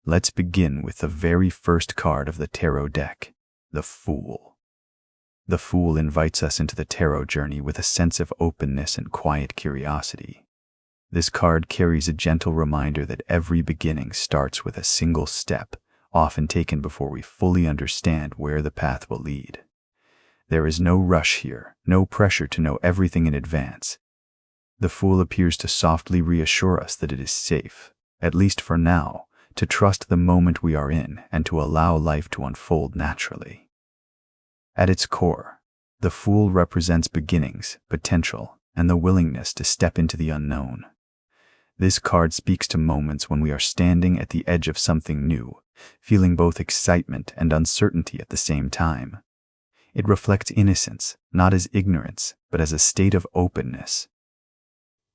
Let's begin with the very first card of the tarot deck, the Fool. The Fool invites us into the tarot journey with a sense of openness and quiet curiosity. This card carries a gentle reminder that every beginning starts with a single step, often taken before we fully understand where the path will lead. There is no rush here, no pressure to know everything in advance. The Fool appears to softly reassure us that it is safe, at least for now, to trust the moment we are in and to allow life to unfold naturally. At its core, the Fool represents beginnings, potential, and the willingness to step into the unknown. This card speaks to moments when we are standing at the edge of something new, feeling both excitement and uncertainty at the same time. It reflects innocence, not as ignorance, but as a state of openness.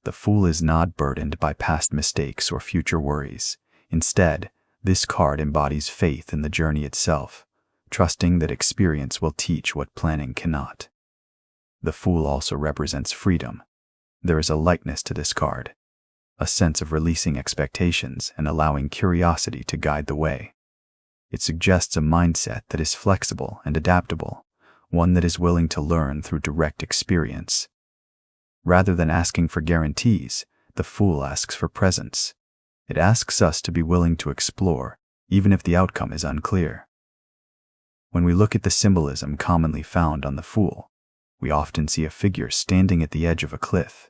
The Fool is not burdened by past mistakes or future worries. Instead, this card embodies faith in the journey itself, trusting that experience will teach what planning cannot. The Fool also represents freedom. There is a lightness to this card, a sense of releasing expectations and allowing curiosity to guide the way. It suggests a mindset that is flexible and adaptable, one that is willing to learn through direct experience. Rather than asking for guarantees, the Fool asks for presence. It asks us to be willing to explore, even if the outcome is unclear. When we look at the symbolism commonly found on the Fool, we often see a figure standing at the edge of a cliff.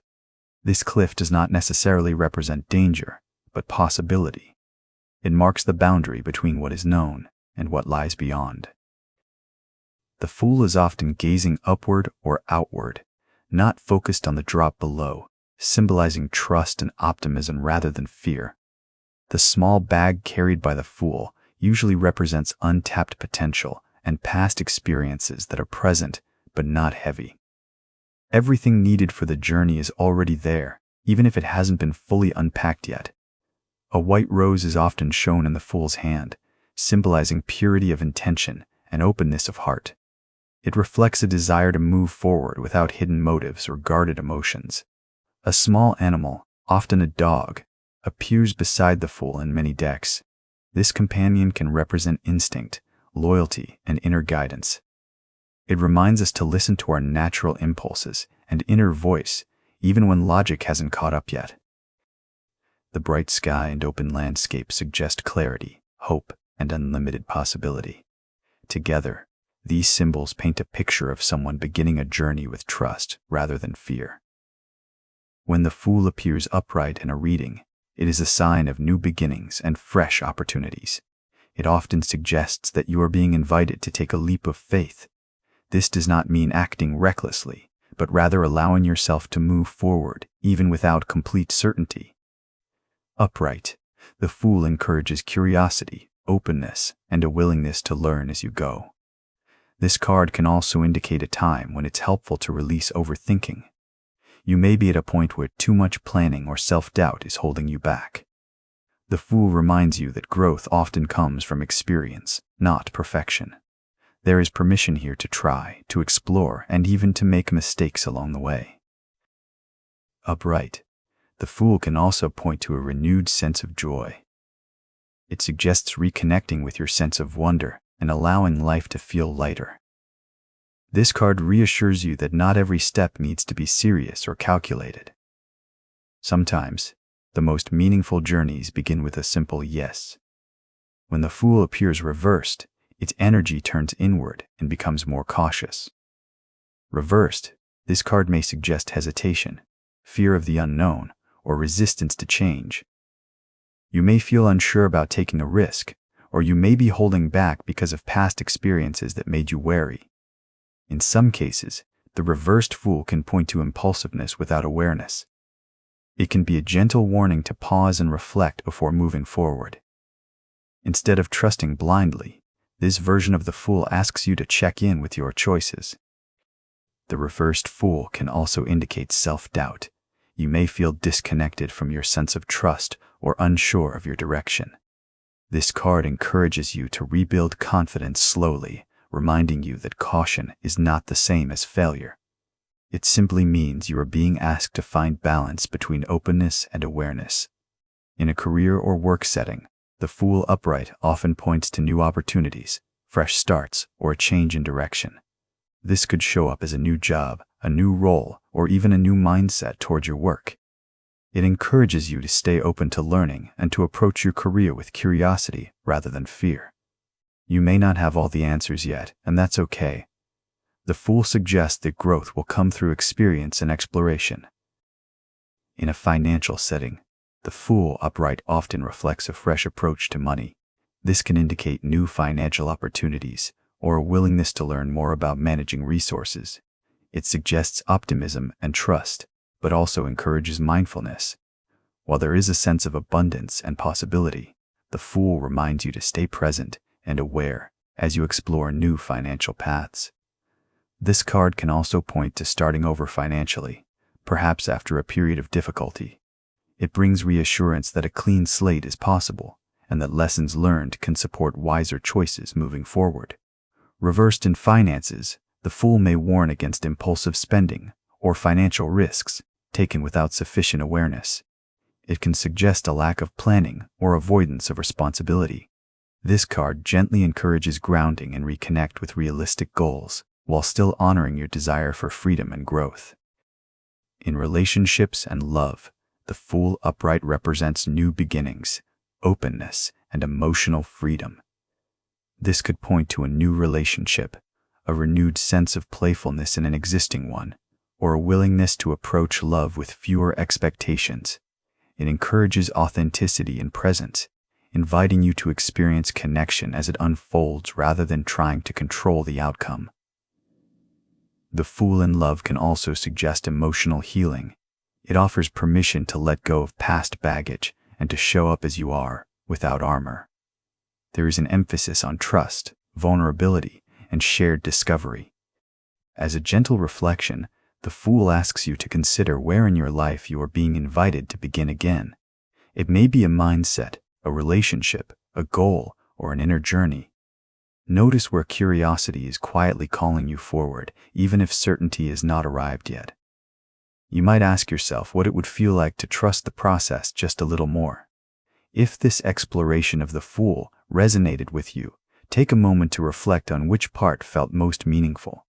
This cliff does not necessarily represent danger, but possibility. It marks the boundary between what is known and what lies beyond. The Fool is often gazing upward or outward, not focused on the drop below, symbolizing trust and optimism rather than fear. The small bag carried by the Fool usually represents untapped potential and past experiences that are present but not heavy. Everything needed for the journey is already there, even if it hasn't been fully unpacked yet. A white rose is often shown in the Fool's hand, symbolizing purity of intention and openness of heart. It reflects a desire to move forward without hidden motives or guarded emotions. A small animal, often a dog, appears beside the Fool in many decks. This companion can represent instinct, loyalty, and inner guidance. It reminds us to listen to our natural impulses and inner voice, even when logic hasn't caught up yet. The bright sky and open landscape suggest clarity, hope, and unlimited possibility. Together, these symbols paint a picture of someone beginning a journey with trust rather than fear. When the Fool appears upright in a reading, it is a sign of new beginnings and fresh opportunities. It often suggests that you are being invited to take a leap of faith. This does not mean acting recklessly, but rather allowing yourself to move forward, even without complete certainty. Upright, the Fool encourages curiosity, openness, and a willingness to learn as you go. This card can also indicate a time when it's helpful to release overthinking. You may be at a point where too much planning or self-doubt is holding you back. The Fool reminds you that growth often comes from experience, not perfection. There is permission here to try, to explore, and even to make mistakes along the way. Upright, the Fool can also point to a renewed sense of joy. It suggests reconnecting with your sense of wonder and allowing life to feel lighter. This card reassures you that not every step needs to be serious or calculated. Sometimes, the most meaningful journeys begin with a simple yes. When the Fool appears reversed, its energy turns inward and becomes more cautious. Reversed, this card may suggest hesitation, fear of the unknown, or resistance to change. You may feel unsure about taking a risk, or you may be holding back because of past experiences that made you wary. In some cases, the reversed Fool can point to impulsiveness without awareness. It can be a gentle warning to pause and reflect before moving forward. Instead of trusting blindly, this version of the Fool asks you to check in with your choices. The reversed Fool can also indicate self-doubt. You may feel disconnected from your sense of trust or unsure of your direction. This card encourages you to rebuild confidence slowly, reminding you that caution is not the same as failure. It simply means you are being asked to find balance between openness and awareness. In a career or work setting, The Fool upright often points to new opportunities, fresh starts, or a change in direction. This could show up as a new job, a new role, or even a new mindset toward your work. It encourages you to stay open to learning and to approach your career with curiosity rather than fear. You may not have all the answers yet, and that's okay. The Fool suggests that growth will come through experience and exploration. In a financial setting, the Fool upright often reflects a fresh approach to money. This can indicate new financial opportunities or a willingness to learn more about managing resources. It suggests optimism and trust, but also encourages mindfulness. While there is a sense of abundance and possibility, the Fool reminds you to stay present and aware as you explore new financial paths. This card can also point to starting over financially, perhaps after a period of difficulty. It brings reassurance that a clean slate is possible and that lessons learned can support wiser choices moving forward. Reversed in finances, the Fool may warn against impulsive spending or financial risks taken without sufficient awareness. It can suggest a lack of planning or avoidance of responsibility. This card gently encourages grounding and reconnect with realistic goals while still honoring your desire for freedom and growth. In relationships and love, the Fool upright represents new beginnings, openness, and emotional freedom. This could point to a new relationship, a renewed sense of playfulness in an existing one, or a willingness to approach love with fewer expectations. It encourages authenticity and presence, inviting you to experience connection as it unfolds rather than trying to control the outcome. The Fool in love can also suggest emotional healing. It offers permission to let go of past baggage and to show up as you are, without armor. There is an emphasis on trust, vulnerability, and shared discovery. As a gentle reflection, the Fool asks you to consider where in your life you are being invited to begin again. It may be a mindset, a relationship, a goal, or an inner journey. Notice where curiosity is quietly calling you forward, even if certainty has not arrived yet. You might ask yourself what it would feel like to trust the process just a little more. If this exploration of the Fool resonated with you, take a moment to reflect on which part felt most meaningful.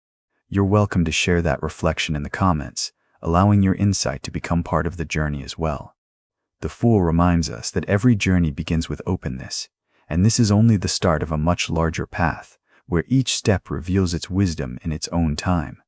You're welcome to share that reflection in the comments, allowing your insight to become part of the journey as well. The Fool reminds us that every journey begins with openness, and this is only the start of a much larger path, where each step reveals its wisdom in its own time.